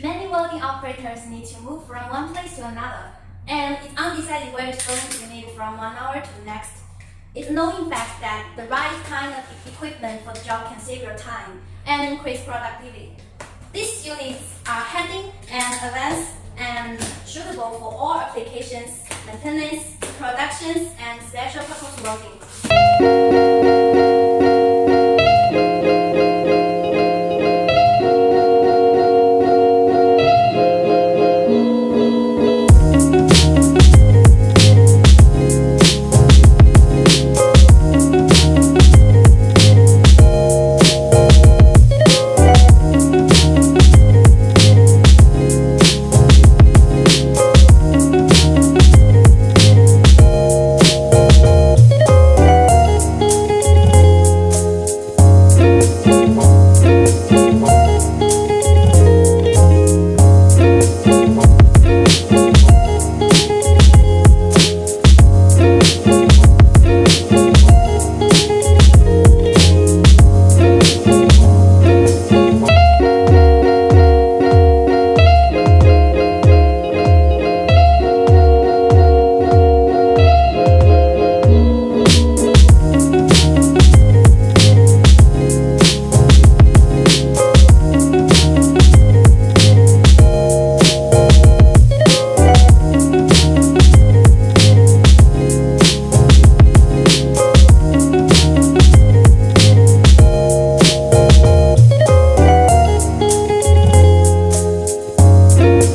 Many welding operators need to move from one place to another, and it's undecided where it's going to be needed from one hour to the next. It's known fact that the right kind of equipment for the job can save your time and increase productivity. These units are handy and advanced and suitable for all applications, maintenance, productions, and special purpose welding.